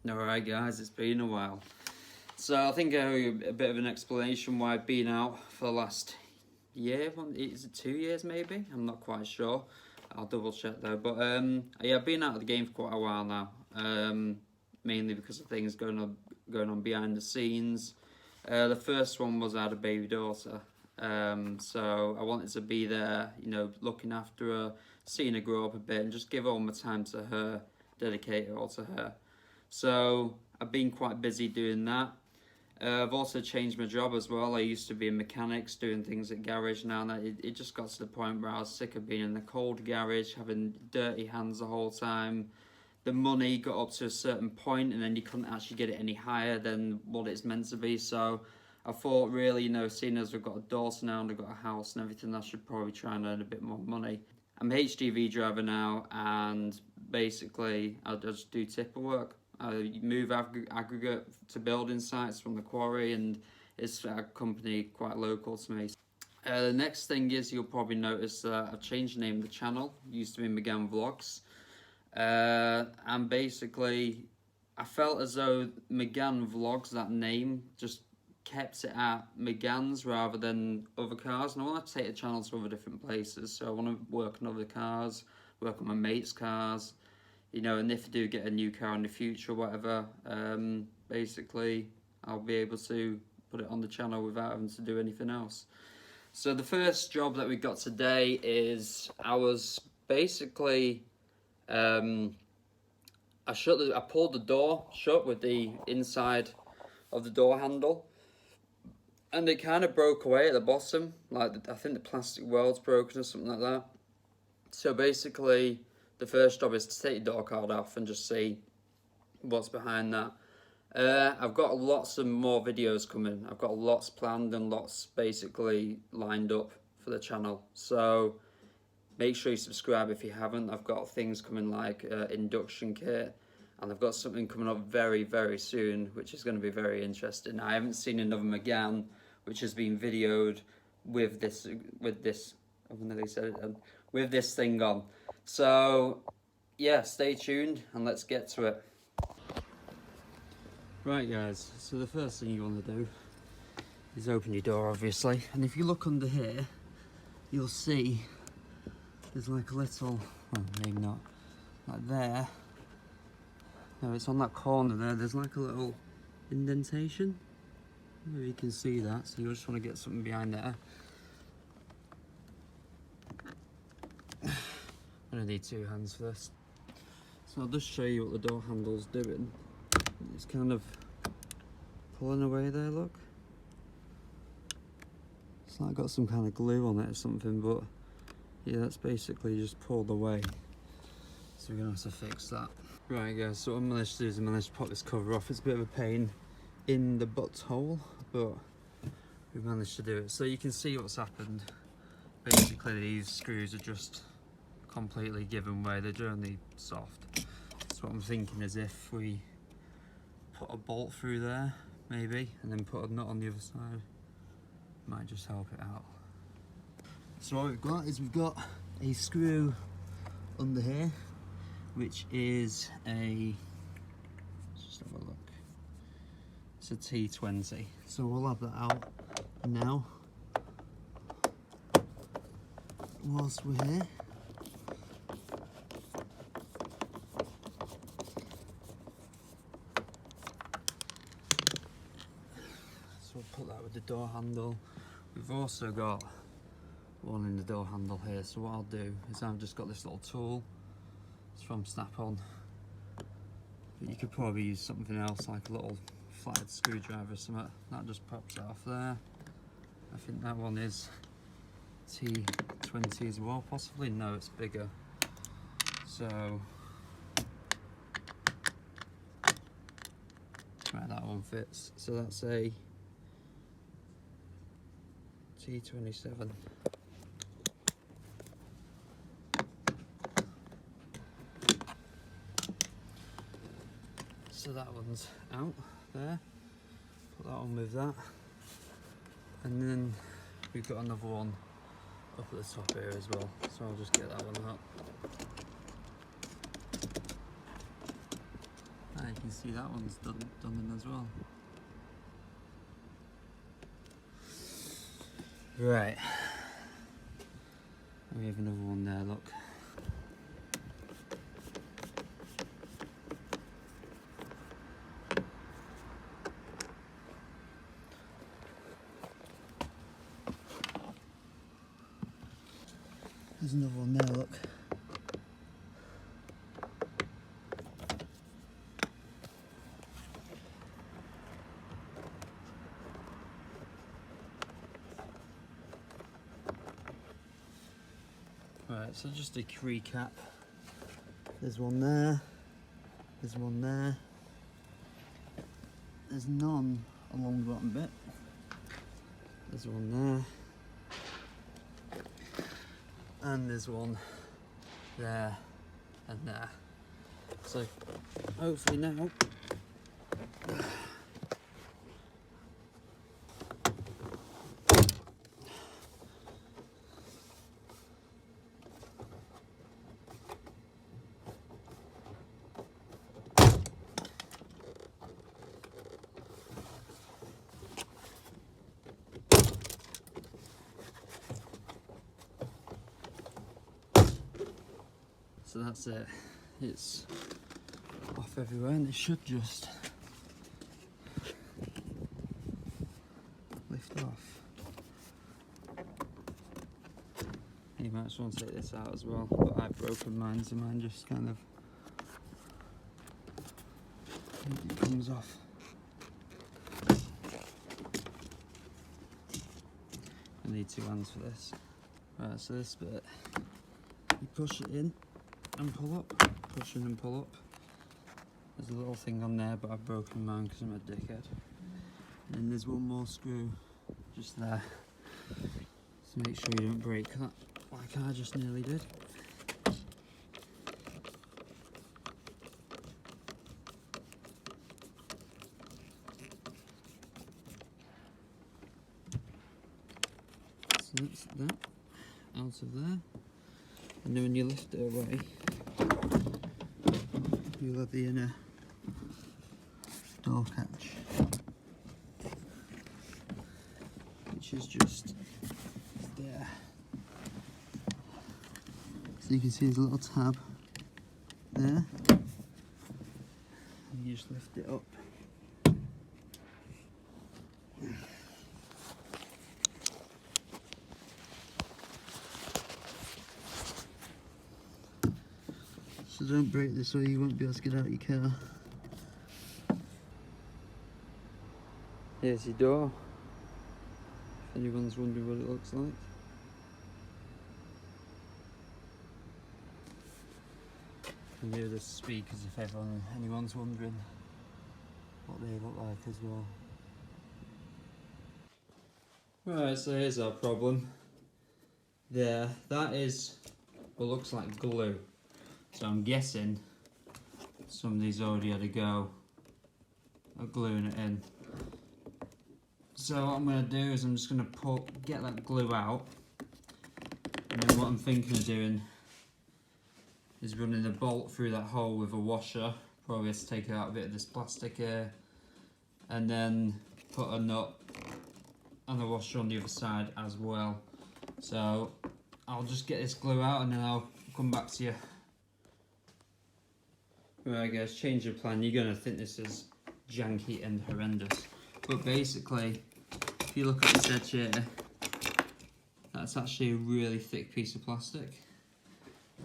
Alright guys, it's been a while. So I think I owe you a bit of an explanation why I've been out for the last year. Is it 2 years maybe? I'm not quite sure. I'll double check though. But yeah, I've been out of the game for quite a while now. Mainly because of things going on behind the scenes. The first one was I had a baby daughter. So I wanted to be there, you know, looking after her, seeing her grow up a bit and just give all my time to her, dedicate it all to her. So I've been quite busy doing that. I've also changed my job as well. I used to be a mechanic doing things at garage now, and it just got to the point where I was sick of being in the cold garage, having dirty hands the whole time. The money got up to a certain point and then you couldn't actually get it any higher than what it's meant to be. So I thought really, you know, seeing as we've got a daughter now and we've got a house and everything, I should probably try and earn a bit more money. I'm a HGV driver now, and basically I just do tipper work. I move aggregate to building sites from the quarry, and it's a company quite local to me. The next thing is you'll probably notice I've changed the name of the channel. It used to be Megane Vlogs. And basically I felt as though Megane Vlogs, that name, just kept it at Megane's rather than other cars. And I want to take the channel to other different places. So I want to work on other cars, work on my mates' cars. You know, and if I do get a new car in the future or whatever, basically I'll be able to put it on the channel without having to do anything else. So the first job that we got today is I was basically, I pulled the door shut with the inside of the door handle, and it kind of broke away at the bottom. Like I think the plastic weld's broken or something like that. So basically, the first job is to take the door card off and just see what's behind that. I've got lots of more videos coming. I've got lots planned and lots basically lined up for the channel. So make sure you subscribe if you haven't. I've got things coming like induction kit, and I've got something coming up very, very soon, which is going to be very interesting. I haven't seen another Megane which has been videoed with this, I've nearly said it then, with this thing on. So yeah, stay tuned and let's get to it. Right guys, so the first thing you want to do is open your door, obviously, and if you look under here you'll see there's like a little, well maybe not, like there, no, it's on that corner there, there's like a little indentation. Maybe you can see that, so you just want to get something behind there. I'm going to need two hands for this. So I'll just show you what the door handle's doing. It's kind of pulling away there, look. It's like got some kind of glue on it or something, but yeah, that's basically just pulled away. So we're going to have to fix that. Right guys, so what I managed to do is I managed to pop this cover off. It's a bit of a pain in the butthole, but we managed to do it. So you can see what's happened. Basically these screws are just completely given way, they're only soft. So what I'm thinking is if we put a bolt through there, maybe, and then put a nut on the other side, might just help it out. So what we've got is we've got a screw under here, which is a, let's just have a look, it's a T20. So we'll have that out now whilst we're here. So we'll put that with the door handle. We've also got one in the door handle here. So what I'll do is I've just got this little tool. It's from Snap-on. But you could probably use something else like a little flathead screwdriver or something. That just pops it off there. I think that one is T20 as well, possibly. No, it's bigger. So right, that one fits. So that's a T27. So that one's out there. Put that on with that. And then we've got another one up at the top here as well. So I'll just get that one out. There you can see that one's done in as well. Right. We have another one there, look. There's another one there, look. Right, so just a recap. There's one there, there's one there, there's none along the bottom bit, there's one there, and there's one there and there. So hopefully now so that's it. It's off everywhere and it should just lift off. You might just want to take this out as well, but I've broken mine, so mine just kind of it comes off. I need 2 hands for this. Right, so this bit, you push it in and pull up, push in and pull up. There's a little thing on there, but I've broken mine because I'm a dickhead. And then there's one more screw just there, so make sure you don't break that like I just nearly did. So that's that out of there, and then when you lift it away, you'll have the inner door catch, which is just there. So you can see there's a little tab there, and you just lift it up. So don't break this or you won't be able to get out of your car. Here's your door, if anyone's wondering what it looks like. And here are the speakers if anyone's wondering what they look like as well. Right, so here's our problem. There, that is what looks like glue. So I'm guessing somebody's already had a go at gluing it in. So what I'm going to do is I'm just going to get that glue out, and then what I'm thinking of doing is running a bolt through that hole with a washer. Probably has to take out a bit of this plastic here, and then put a nut and a washer on the other side as well. So I'll just get this glue out and then I'll come back to you. Right guys, change of plan. You're going to think this is janky and horrendous, but basically if you look at this edge here, that's actually a really thick piece of plastic.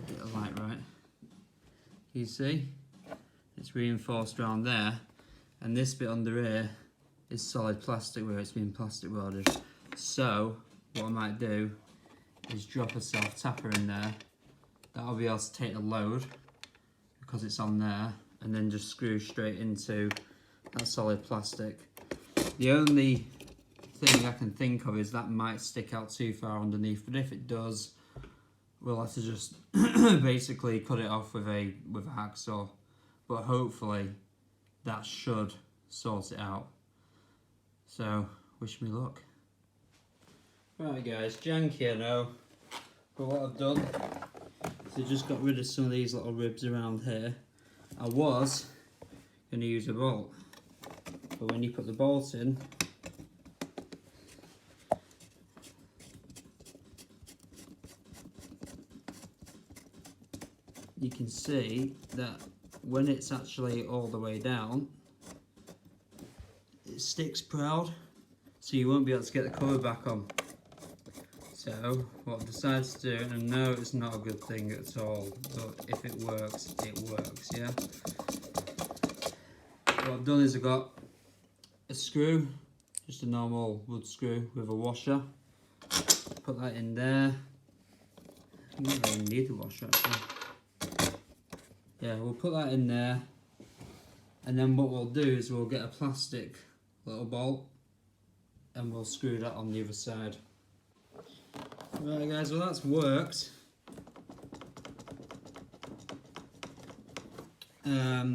Get the light right. You see? It's reinforced around there, and this bit under here is solid plastic where it's been plastic welded. So what I might do is drop a self-tapper in there. That'll be able to take the load because it's on there, and then just screw straight into that solid plastic. The only thing I can think of is that might stick out too far underneath, but if it does, we'll have to just basically cut it off with a hacksaw. But hopefully that should sort it out. So wish me luck. Right guys, janky I know, but what I've done is I just got rid of some of these little ribs around here. I was going going to use a bolt. But when you put the bolt in, you can see that when it's actually all the way down, it sticks proud, so you won't be able to get the cover back on. So what I've decided to do, and I know it's not a good thing at all, but if it works, yeah? What I've done is I've got a screw, just a normal wood screw with a washer. Put that in there. You don't even need the washer actually. Yeah, we'll put that in there, and then what we'll do is we'll get a plastic little bolt and we'll screw that on the other side. Right guys, well that's worked.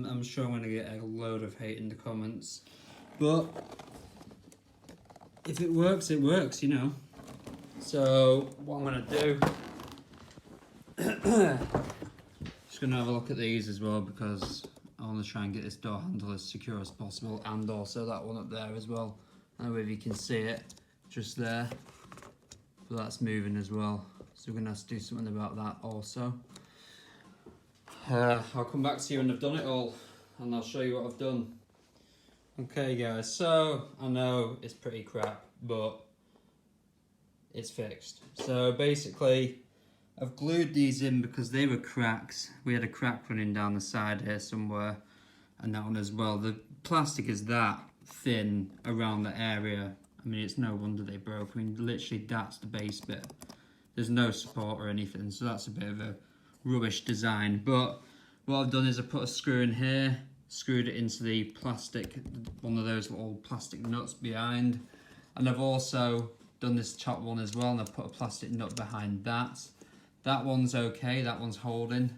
I'm sure I'm going to get a load of hate in the comments, but if it works, you know. So what I'm going to do, just going to have a look at these as well, because I want to try and get this door handle as secure as possible, and also that one up there as well. I don't know if you can see it just there, but that's moving as well, so we're going to have to do something about that also. I'll come back to you when I've done it all, and I'll show you what I've done. Okay guys, so I know it's pretty crap, but it's fixed. So basically I've glued these in because they were cracks. We had a crack running down the side here somewhere, and that one as well. The plastic is that thin around the area. I mean, it's no wonder they broke. I mean, literally that's the base bit. There's no support or anything, so that's a bit of a rubbish design. But what I've done is I put a screw in here, screwed it into the plastic, one of those little plastic nuts behind, and I've also done this top one as well, and I've put a plastic nut behind that. That one's okay, that one's holding,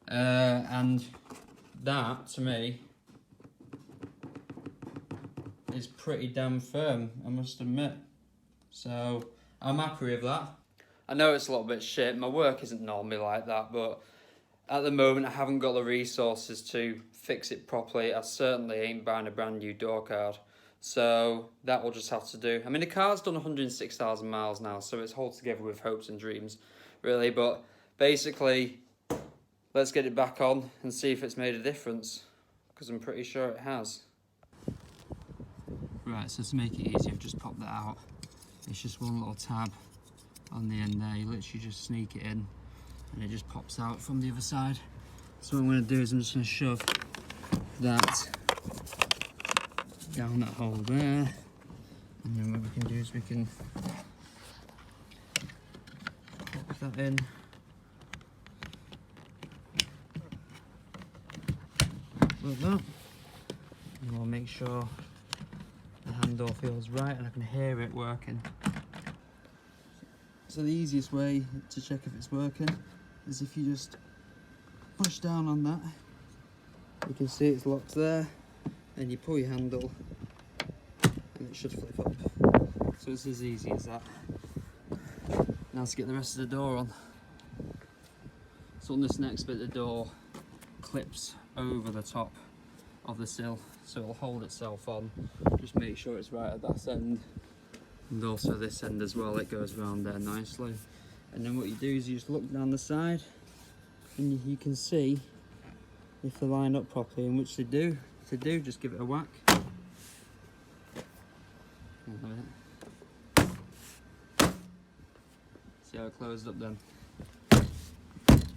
and that to me is pretty damn firm, I must admit. So I'm happy with that. I know it's a little bit shit, my work isn't normally like that, but at the moment I haven't got the resources to fix it properly. I certainly ain't buying a brand new door card, so that will just have to do. I mean, the car's done 106,000 miles now, so it's hold together with hopes and dreams, really. But basically, let's get it back on and see if it's made a difference, because I'm pretty sure it has. Right, so to make it easy, I've just popped that out. It's just one little tab on the end there. You literally just sneak it in and it just pops out from the other side. So what I'm going to do is I'm just going to shove that down that hole there, and then what we can do is we can pop that in. Like that. And we'll make sure the handle feels right and I can hear it working. So the easiest way to check if it's working is if you just push down on that. You can see it's locked there, and you pull your handle and it should flip up. So it's as easy as that. Now to get the rest of the door on. So on this next bit, the door clips over the top of the sill, so it'll hold itself on. Just make sure it's right at that end, and also this end as well. It goes around there nicely. And then what you do is you just look down the side, and you can see if they line up properly, and which they do. If they do, just give it a whack. See how it closed up then?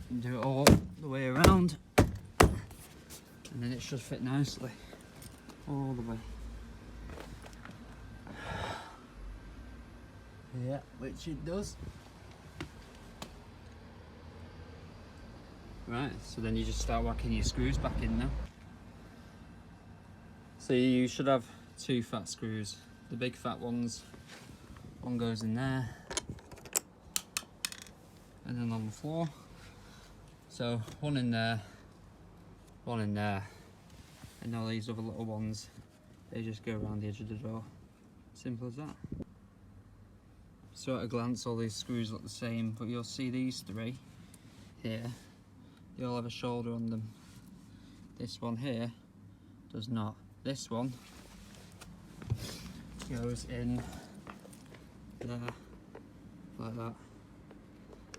And do it all the way around, and then it should fit nicely all the way. Yeah, which it does. Right, so then you just start whacking your screws back in now. So you should have two fat screws. The big fat ones, one goes in there, and then on the floor. So one in there, and all these other little ones, they just go around the edge of the door. Simple as that. So at a glance, all these screws look the same, but you'll see these three here, they all have a shoulder on them. This one here does not. This one goes in there, like that.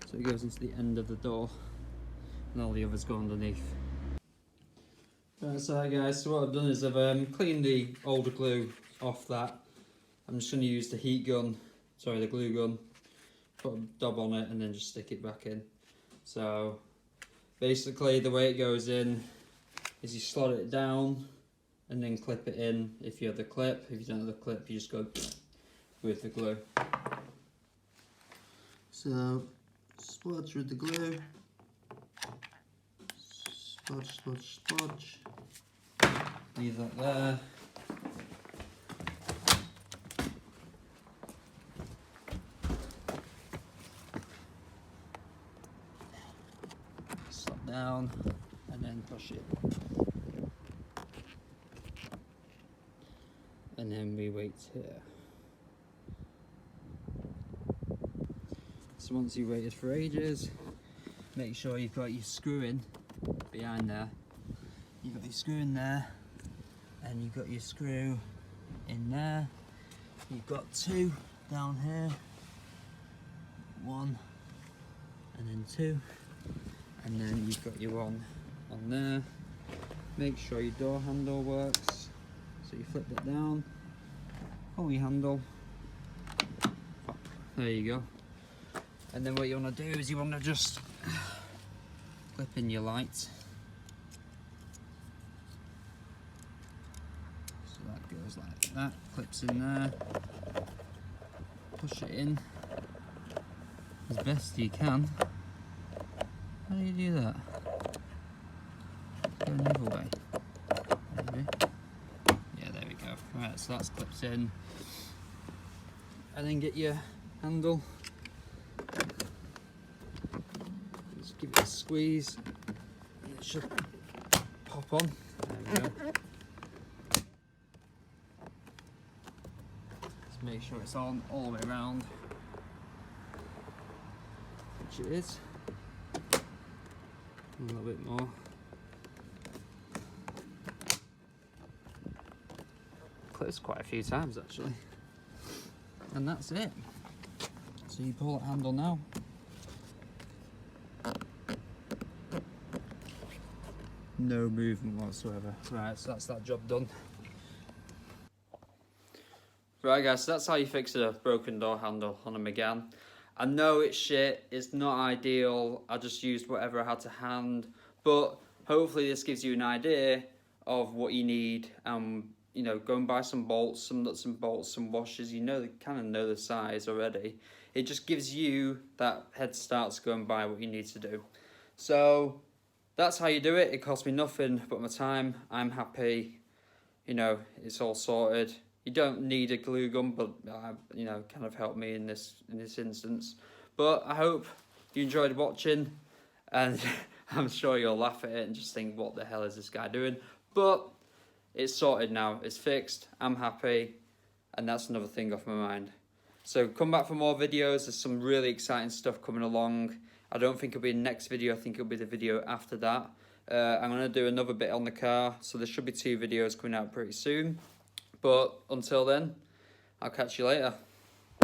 So it goes into the end of the door, and all the others go underneath. Right, so guys, so what I've done is I've cleaned the older glue off that. I'm just going to use the heat gun, sorry, the glue gun, put a dab on it and then just stick it back in. So basically the way it goes in is you slot it down and then clip it in if you have the clip. If you don't have the clip, you just go with the glue. So splodge with the glue, splodge, splodge, splodge. Leave that there. Slap down and then push it. And then we wait here. So once you've waited for ages, make sure you've got your screw in behind there. You've got your screw in there, and you've got your screw in there. You've got two down here, one, and then two, and then you've got your one on there. Make sure your door handle works. So you flip that down, pull your handle, pop, there you go. And then what you want to do is you want to just clip in your light. So that goes like that, clips in there, push it in as best you can. How do you do that? Go another way. Maybe. Yeah, there we go. Right, so that's clipped in. And then get your handle. Just give it a squeeze and it should pop on. There we go. Just make sure it's on all the way around, which it is. A little bit more. Clips quite a few times actually. And that's it. So you pull that handle now. No movement whatsoever. Right, so that's that job done. Right guys, so that's how you fix a broken door handle on a Megane. I know it's shit, it's not ideal, I just used whatever I had to hand, but hopefully this gives you an idea of what you need. You know, go and buy some bolts, some nuts and bolts, some washers. You know, kind of know the size already. It just gives you that head start to go and buy what you need to do. So that's how you do it. It cost me nothing but my time. I'm happy. You know, it's all sorted. You don't need a glue gun, but you know, kind of helped me in this instance. But I hope you enjoyed watching, and I'm sure you'll laugh at it and just think, what the hell is this guy doing? But it's sorted now, it's fixed, I'm happy, and that's another thing off my mind. So come back for more videos, there's some really exciting stuff coming along. I don't think it'll be the next video, I think it'll be the video after that. I'm going to do another bit on the car, so there should be 2 videos coming out pretty soon. But until then, I'll catch you later.